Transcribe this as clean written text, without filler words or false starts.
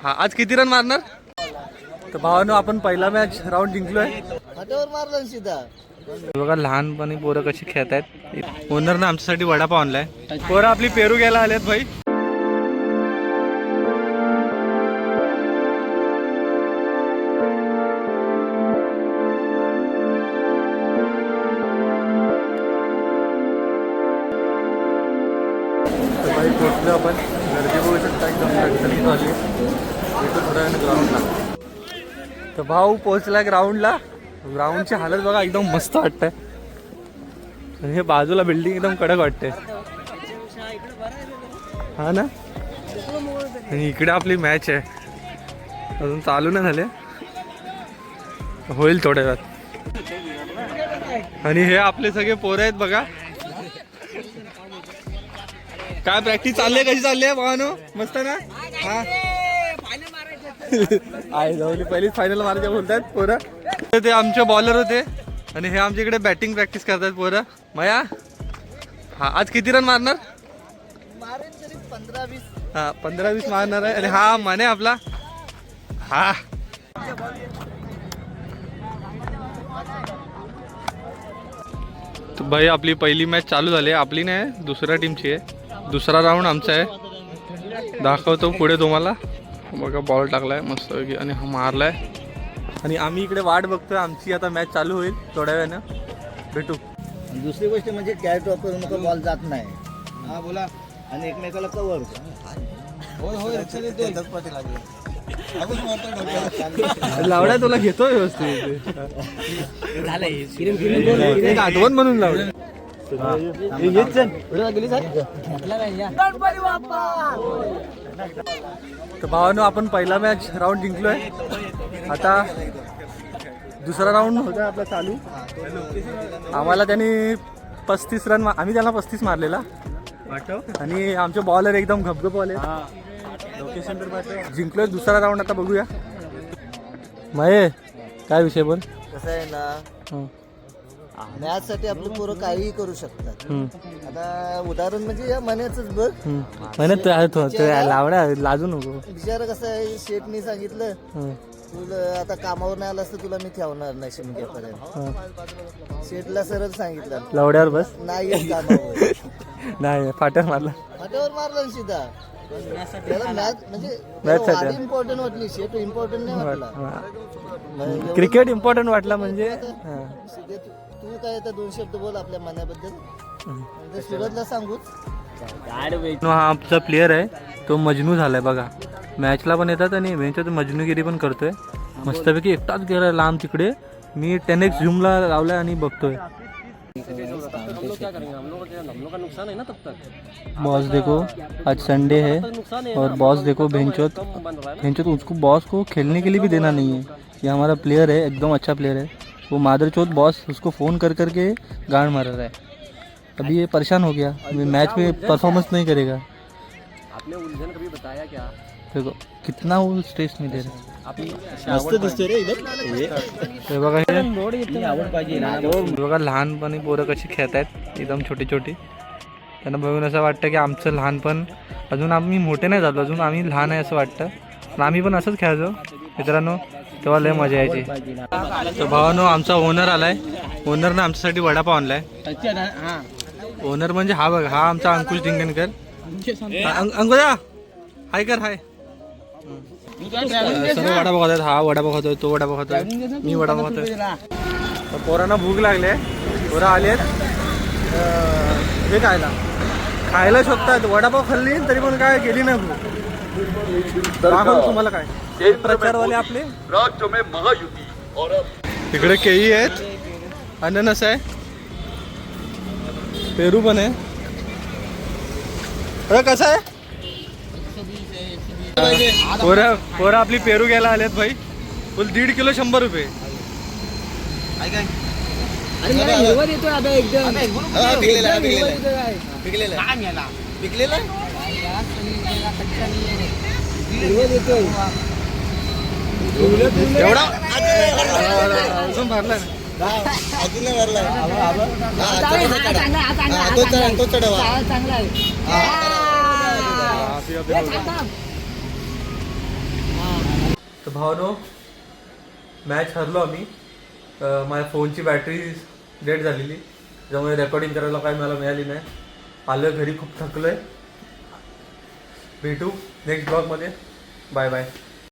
हा आज किती रन मारणार? तर भावानो आपण पहिला मॅच राऊंड जिंकलोय. मारलं सीधा. बघा लहानपणी पोरं कशी खेळत आहेत. ओनरनं आमच्यासाठी वडापाव आणलाय. पोरं आपली पेरू घ्यायला आलेत भाई. भाई पोचलो आपण. गर्दी बघू शकता एकदम कडकडीत झाली. थोड्या ग्राउंडला तर भाऊ पोहोचलाय ग्राउंडला. ग्राउंडची हालत बघा एकदम मस्त वाटतंय. हे बाजूला बिल्डिंग एकदम कडक वाटते हा ना. आणि इकडे आपली मॅच आहे. अजून चालू नाही झाले. होईल थोड्या वेळात. आणि हे आपले सगळे पोरं आहेत बघा. काय प्रॅक्टिस चालली आहे? कशी चालली आहे भावानो? मस्त ना. हा आहे जाऊली पहिलीच फायनल मारायचे बोलतात पोरं. ते आमचे बॉलर होते आणि हे आमच्या इकडे बॅटिंग प्रॅक्टिस करतात पोरं. मया हा आज किती रन मारणार? 15-20. हा 15-20 मारणार आहे. आणि हा माने आपला. हा तर भाई आपली पहिली मॅच चालू झाली. आपली नाही, दुसऱ्या टीमची आहे. दुसरा राऊंड आमचा आहे. दाखवतो पुढे तुम्हाला. बघा बॉल टाकलाय मस्तपैकी आणि हा मारलाय. आणि आम्ही इकडे वाट बघतोय. आमची आता मॅच चालू होईल थोड्या वेळानं. भेटू. दुसरी गोष्ट म्हणजे कॅट वापरून नको बॉल जात नाही. हा बोला. आणि एकमेकाला कव्हर. लावड्या तुला घेतो व्यवस्थित. आठवण म्हणून लावड्या. तर भावानो आपण पहिला मॅच राऊंड जिंकलोय. आता दुसरा राऊंड होता आपला चालू. आम्हाला त्यांनी 35 रन आम्ही त्यांना 35 मारलेला. आणि आमचे बॉलर एकदम घपघपवाले. जिंकलोय दुसरा राऊंड. आता बघूया मये काय विषय बोल. कसं आहे ना, मॅच साठी आपले पोरं काहीही करू शकतात. आता उदाहरण म्हणजे या मण्याचंच बघ. म्हणत लावड्या लाजू नको. बिचारा कसं आहे, शेठनी सांगितलं तुला आता कामावर नाही आलास तर तुला मी ठेवणार नाही शिमक्यापर्यंत. शेठला सरळ सांगितलं लावड्यावर बस. नाही येत कामावर. नाही फाट्यावर मारला. फाट्यावर मारलं सीधा. त्याला मॅच म्हणजे इम्पॉर्टंट वाटली. शेट इम्पॉर्टंट नाही वाटला. क्रिकेट इम्पॉर्टंट वाटला म्हणजे. तू काय आता 2 शब्द बोल आपल्या मनाबद्दल. सुरतला सांगूच. हा आमचा प्लेअर आहे तो मजनू झालाय बघा. मॅचला पण येतात आणि इव्हेंटच्या मजनूगिरी पण करतोय. मस्तपैकी एकटाच गेलाय लांब तिकडे. मी 10x झूमला लावलाय आणि बघतोय. बॉस देखो आज संडे है और बॉस देखो भेंचोत उसको बॉस को खेलने के लिए भी देना नहीं है. ये हमारा प्लेयर है, एकदम अच्छा प्लेयर है. वो मादरचोद बॉस उसको फ़ोन कर करके गांड मार रहा है. अभी ये परेशान हो गया. अभी मैच में परफॉर्मेंस नहीं करेगा. आपने उलझन कभी बताया क्या? देखो कितना वो स्ट्रेस में दे रहा है. मस्त दिसतोय रे इधर. हे बघा लहानपणी पोरं कशी खेळत आहेत एकदम छोटी छोटी. त्यांना बघून असं वाटतं की आमचं लहानपण अजून आम्ही मोठे नाही झालो. अजून आम्ही लहान आहे असं वाटतं. पण आम्ही पण असंच खेळायचो मित्रांनो. तेव्हा लय मजा यायची. तर भावानो आमचा ओनर आलाय. ओनरनं आमच्यासाठी वडापाव आणलाय. ओनर म्हणजे हा बघा. हा आमचा अंकुश धिंगणकर. अंकुशा हाय कर. हाय सर्व वडापाव खातात. हा वडापाव खातोय, तो वडापाव खातोय, मी वडापाव खातोय. तर पोरांना भूक लागली आहे. पोरं आलेत हे खायला शोधतात. वडापाव खाल्ली तरी पण काय गेली नाही भूक. दाखवतो तुम्हाला काय. प्रचारवाले आपले राज्य में महायुती. तिकडे केळी आहेत, अननस आहे, पेरू पण आहे. अरे कसं आहे? पोरं आपली पेरू घ्यायला आलेत भाई. फुल 1.5 किलो 100 रुपये. एवढा अजून भरला तर भावनो मॅच हरलो आम्ही. माझ्या फोनची बॅटरी डेड झालेली, त्यामुळे रेकॉर्डिंग करायला काही मला मिळाली नाही. आलो घरी, खूप थकलोय. भेटू नेक्स्ट ब्लॉगमध्ये. Bye bye.